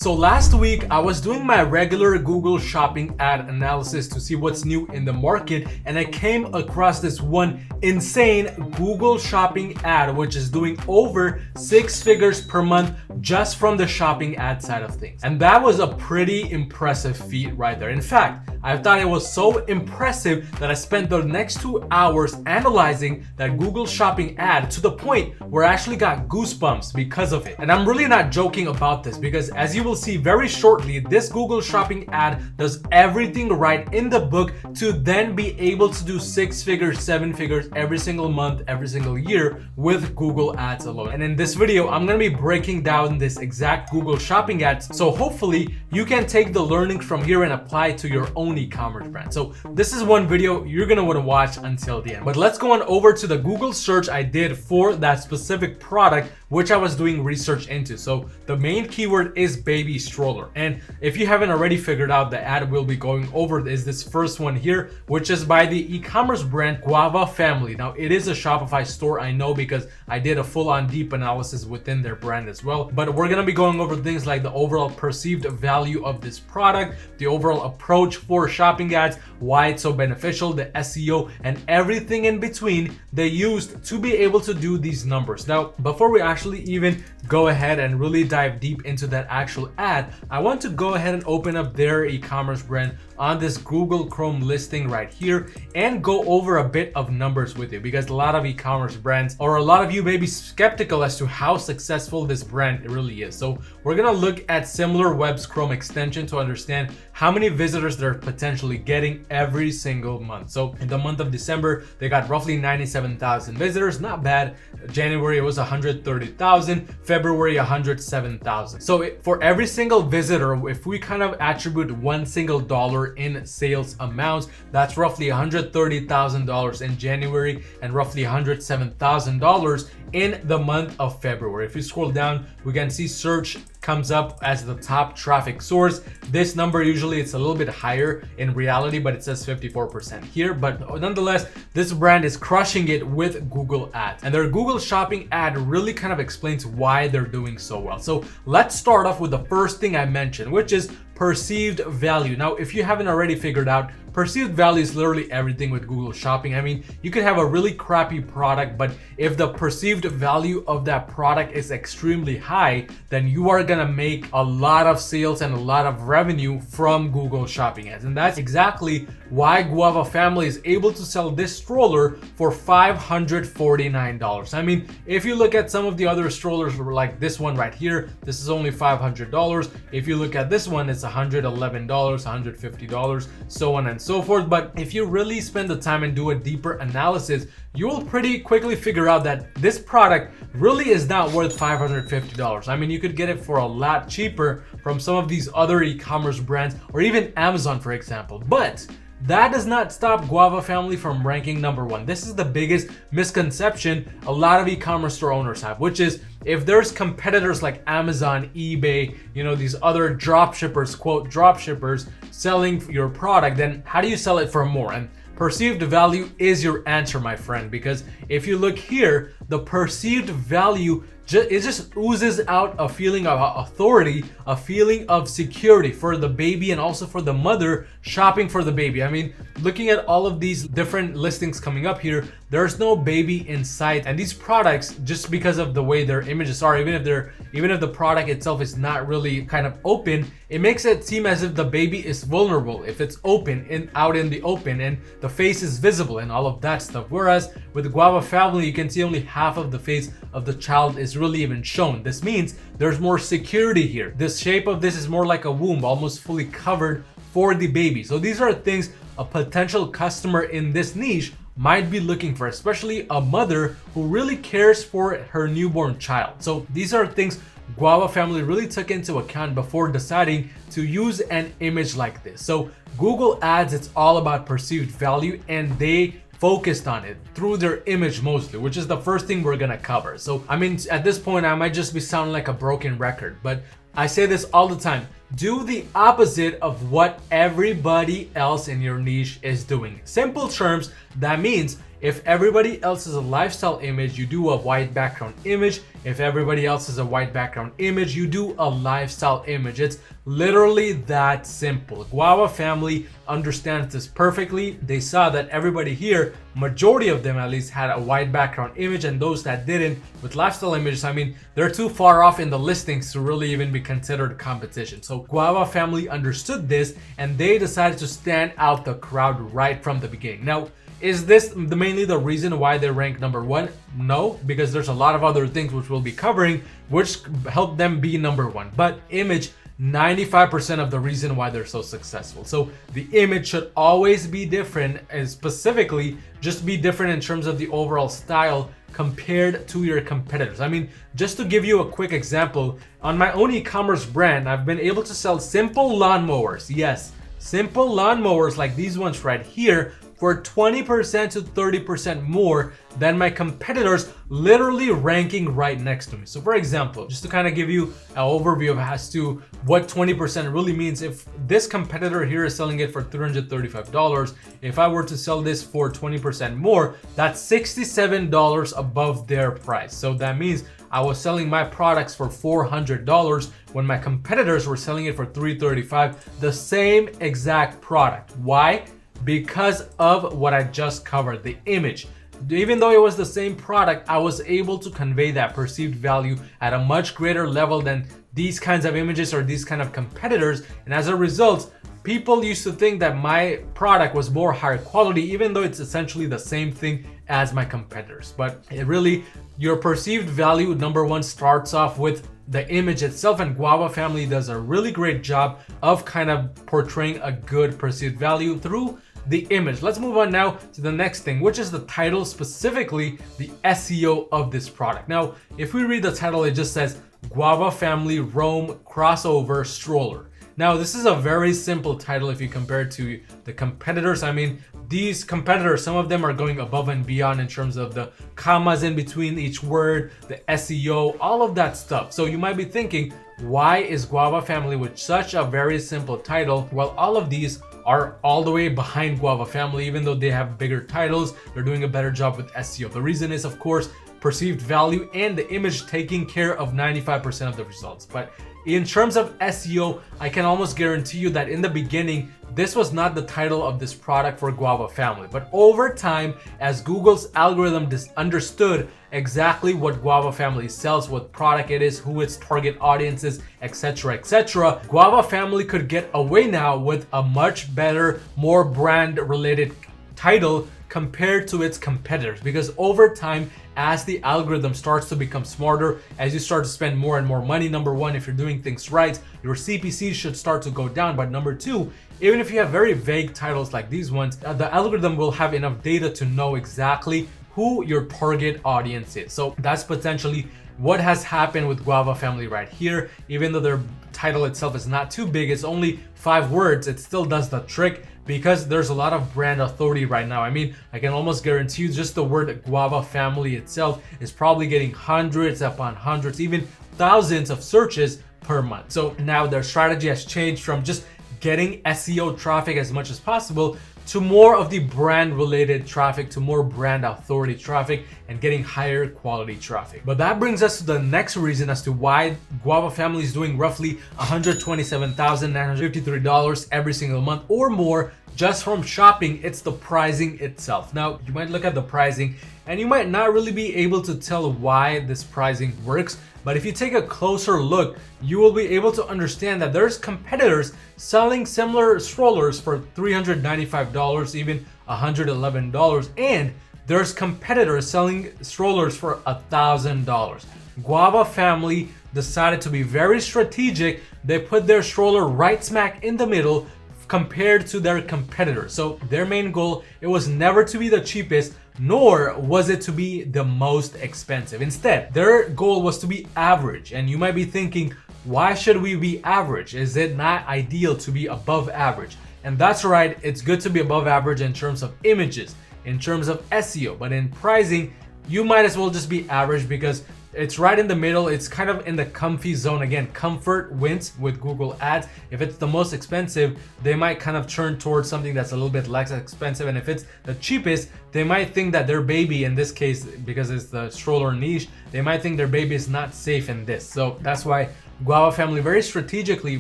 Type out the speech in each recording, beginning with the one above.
So last week, I was doing my regular Google shopping ad analysis to see what's new in the market, and I came across this one insane Google shopping ad, which is doing over 6 figures per month just from the shopping ad side of things. And that was a pretty impressive feat right there. In fact, I thought it was so impressive that I spent the next 2 hours analyzing that Google shopping ad to the point where I actually got goosebumps because of it. And I'm really not joking about this, because as you will see very shortly, this Google shopping ad does everything right in the book to then be able to do 6 figures, 7 figures every single month, every single year with Google ads alone. And in this video, I'm going to be breaking down this exact Google shopping ads. So hopefully you can take the learnings from here and apply it to your own e-commerce brand. So this is one video you're going to want to watch until the end. But let's go on over to the Google search I did for that specific product, which I was doing research into. So the main keyword is baby stroller. And if you haven't already figured out, the ad we'll be going over is this first one here, which is by the e-commerce brand Guava Family. Now it is a Shopify store, I know, because I did a full-on deep analysis within their brand as well. But we're gonna be going over things like the overall perceived value of this product, the overall approach for shopping ads, why it's so beneficial, the SEO, and everything in between they used to be able to do these numbers. Now, before we actually even go ahead and really dive deep into that actual ad, I want to go ahead and open up their e-commerce brand on this Google Chrome listing right here and go over a bit of numbers with you, because a lot of e-commerce brands, or a lot of you may be skeptical as to how successful this brand really is. So we're gonna look at SimilarWeb's Chrome extension to understand how many visitors they're potentially getting every single month. So in the month of December, they got roughly 97,000 visitors, not bad. January it was 130,000, February 107,000. So for every single visitor, if we kind of attribute one single dollar in sales amounts, that's roughly $130,000 in January and roughly $107,000 in the month of February. If you scroll down, we can see search comes up as the top traffic source. This number usually it's a little bit higher in reality, but it says 54% here. But nonetheless, this brand is crushing it with Google ads, and their Google shopping ad really kind of explains why they're doing so well. So let's start off with the first thing I mentioned, which is perceived value. Now, if you haven't already figured out, perceived value is literally everything with Google shopping. I mean, you could have a really crappy product, but if the perceived value of that product is extremely high, then you are gonna make a lot of sales and a lot of revenue from Google shopping ads. And that's exactly why Guava Family is able to sell this stroller for $549. I mean, if you look at some of the other strollers like this one right here, this is only $500. If you look at this one, it's $111, $150, so on and so forth. But if you really spend the time and do a deeper analysis, you will pretty quickly figure out that this product really is not worth $550. I mean, you could get it for a lot cheaper from some of these other e-commerce brands, or even Amazon, for example. But that does not stop Guava Family from ranking number one. This is the biggest misconception a lot of e-commerce store owners have, which is if there's competitors like Amazon, eBay, these other drop shippers, quote drop shippers, selling your product, then how do you sell it for more? And perceived value is your answer, my friend, because if you look here, the perceived value it just oozes out a feeling of authority, a feeling of security for the baby and also for the mother shopping for the baby. I mean, looking at all of these different listings coming up here, there's no baby in sight. And these products, just because of the way their images are, even if the product itself is not really kind of open, it makes it seem as if the baby is vulnerable if it's open and out in the open and the face is visible and all of that stuff. Whereas with Guava Family, you can see only half of the face of the child is really even shown. This means there's more security here. The shape of this is more like a womb, almost fully covered for the baby. So these are things a potential customer in this niche might be looking for, especially a mother who really cares for her newborn child. So these are things Guava Family really took into account before deciding to use an image like this. So Google Ads, it's all about perceived value, and they focused on it through their image mostly, which is the first thing we're gonna cover. So I mean, at this point I might just be sounding like a broken record, but I say this all the time: do the opposite of what everybody else in your niche is doing. Simple terms, that means if everybody else is a lifestyle image, you do a white background image. If everybody else is a white background image, you do a lifestyle image. It's literally that simple. Guava family understands this perfectly. They saw that everybody here, majority of them at least, had a white background image, and those that didn't with lifestyle images, I mean, they're too far off in the listings to really even be considered competition. So Guava family understood this, and they decided to stand out the crowd right from the beginning. Now, is this mainly the reason why they rank number one? No, because there's a lot of other things which we'll be covering which help them be number one. But image, 95% of the reason why they're so successful. So the image should always be different, and specifically just be different in terms of the overall style compared to your competitors. I mean, just to give you a quick example, on my own e-commerce brand, I've been able to sell simple lawnmowers. Yes, simple lawnmowers like these ones right here for 20% to 30% more than my competitors, literally ranking right next to me. So for example, just to kind of give you an overview of as to what 20% really means, if this competitor here is selling it for $335, if I were to sell this for 20% more, that's $67 above their price. So that means I was selling my products for $400 when my competitors were selling it for $335, the same exact product. Why? Because of what I just covered, the image. Even though it was the same product, I was able to convey that perceived value at a much greater level than these kinds of images or these kind of competitors. And as a result, people used to think that my product was more higher quality, even though it's essentially the same thing as my competitors. But it really, your perceived value, number one, starts off with the image itself, and Guava family does a really great job of kind of portraying a good perceived value through the image. Let's move on now to the next thing, which is the title, specifically the SEO of this product. Now, if we read the title, it just says Guava Family Roam Crossover Stroller. Now, this is a very simple title if you compare it to the competitors. I mean, these competitors, some of them are going above and beyond in terms of the commas in between each word, the SEO, all of that stuff. So you might be thinking, why is Guava family with such a very simple title? Well, all of these are all the way behind Guava family. Even though they have bigger titles, they're doing a better job with SEO. The reason is, of course, perceived value and the image taking care of 95% of the results. But in terms of SEO, I can almost guarantee you that in the beginning, this was not the title of this product for Guava family. But over time, as Google's algorithm understood exactly what Guava family sells, what product it is, who its target audience is, etc., etc., Guava family could get away now with a much better, more brand related title compared to its competitors. Because over time, as the algorithm starts to become smarter, as you start to spend more and more money, number one, if you're doing things right, your CPC should start to go down. But number two, even if you have very vague titles like these ones, the algorithm will have enough data to know exactly who your target audience is. So that's potentially what has happened with Guava family right here. Even though their title itself is not too big, it's only 5 words, it still does the trick, because there's a lot of brand authority right now. I mean, I can almost guarantee you just the word Guava family itself is probably getting hundreds upon hundreds, even thousands of searches per month. So now their strategy has changed from just getting SEO traffic as much as possible to more of the brand related traffic, to more brand authority traffic, and getting higher quality traffic. But that brings us to the next reason as to why Guava family is doing roughly $127,953 every single month or more just from shopping. It's the pricing itself. Now, you might look at the pricing and you might not really be able to tell why this pricing works. But if you take a closer look, you will be able to understand that there's competitors selling similar strollers for $395, even $111, and there's competitors selling strollers for $1,000. Guava family decided to be very strategic. They put their stroller right smack in the middle compared to their competitors. So their main goal, it was never to be the cheapest, nor was it to be the most expensive. Instead, their goal was to be average. And you might be thinking, why should we be average? Is it not ideal to be above average? And that's right, it's good to be above average in terms of images, in terms of SEO, but in pricing, you might as well just be average, because It's right in the middle. It's kind of in the comfy zone. Again, comfort wins with Google Ads. If it's the most expensive, they might kind of turn towards something that's a little bit less expensive. And if it's the cheapest, they might think that their baby, in this case, because it's the stroller niche, they might think their baby is not safe in this. So that's why Guava Family very strategically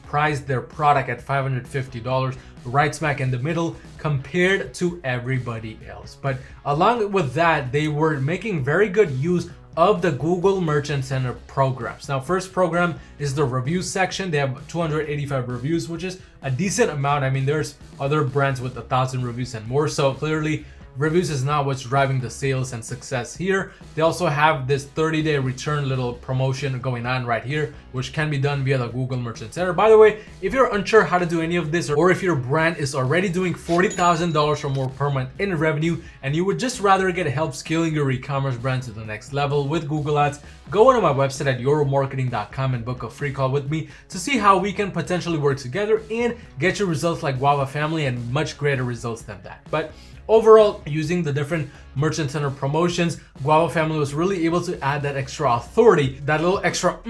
priced their product at $550, right smack in the middle compared to everybody else. But along with that, they were making very good use of the Google Merchant Center programs. Now, first program is the reviews section. They have 285 reviews, which is a decent amount. I mean, there's other brands with 1,000 reviews and more. So clearly, reviews is not what's driving the sales and success here. They also have this 30-day return little promotion going on right here, which can be done via the Google Merchant Center. By the way, if you're unsure how to do any of this, or if your brand is already doing $40,000 or more per month in revenue, and you would just rather get help scaling your e-commerce brand to the next level with Google Ads, go onto my website at yourmarketing.com and book a free call with me to see how we can potentially work together and get you results like Guava Family and much greater results than that. But overall, using the different Merchant Center promotions, Guava Family was really able to add that extra authority, that little extra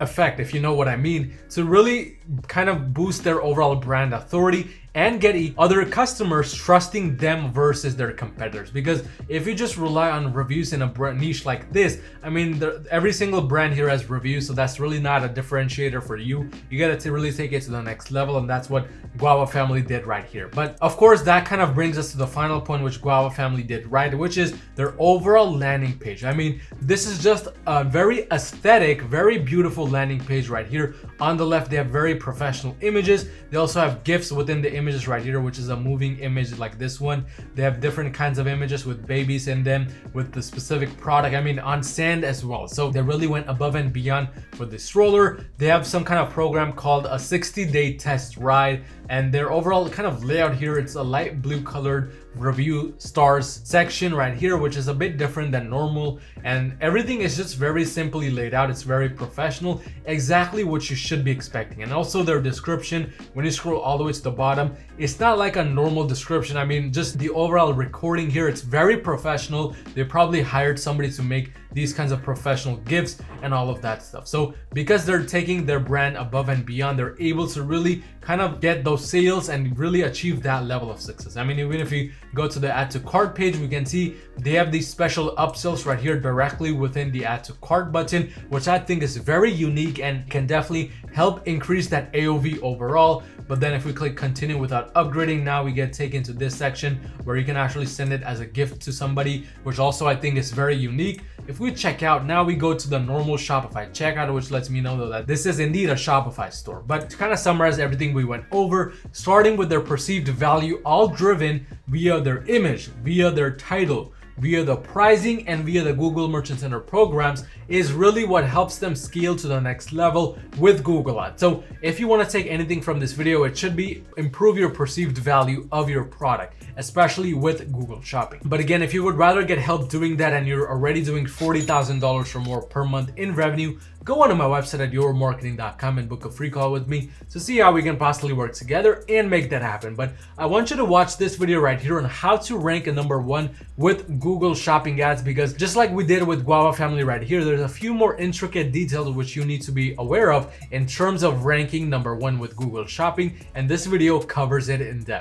effect, if you know what I mean, to really kind of boost their overall brand authority and get other customers trusting them versus their competitors. Because if you just rely on reviews in a niche like this, I mean, every single brand here has reviews, so that's really not a differentiator for you. You gotta really take it to the next level, and that's what Guava Family did right here. But of course, that kind of brings us to the final point, which Guava Family did right, which is their overall landing page. I mean, this is just a very aesthetic, very beautiful landing page right here. On the left, they have very professional images. They also have GIFs within the images right here, which is a moving image like this one. They have different kinds of images with babies in them, with the specific product, I mean, on sand as well. So they really went above and beyond for the stroller. They have some kind of program called a 60-day test ride, and their overall kind of layout here, it's a light blue colored review stars section right here, which is a bit different than normal, and everything is just very simply laid out. It's very professional, exactly what you should be expecting. And also their description, when you scroll all the way to the bottom, it's not like a normal description. I mean, just the overall recording here, it's very professional. They probably hired somebody to make these kinds of professional GIFs and all of that stuff. So because they're taking their brand above and beyond, they're able to really kind of get those sales and really achieve that level of success. I mean, even if you go to the add to cart page, we can see they have these special upsells right here directly within the add to cart button, which I think is very unique and can definitely help increase that AOV overall. But then if we click continue without upgrading, now we get taken to this section where you can actually send it as a gift to somebody, which also I think is very unique. If we check out, now we go to the normal Shopify checkout, which lets me know though that this is indeed a Shopify store. But to kind of summarize everything we went over, starting with their perceived value, all driven via their image, via their title, via the pricing, and via the Google Merchant Center programs, is really what helps them scale to the next level with Google Ads. So if you want to take anything from this video, it should be improve your perceived value of your product, especially with Google Shopping. But again, if you would rather get help doing that and you're already doing $40,000 or more per month in revenue, go onto my website at yourmarketing.com and book a free call with me to see how we can possibly work together and make that happen. But I want you to watch this video right here on how to rank a #1 with Google Shopping ads, because just like we did with Guava Family right here, there's a few more intricate details which you need to be aware of in terms of ranking #1 with Google Shopping, and this video covers it in depth.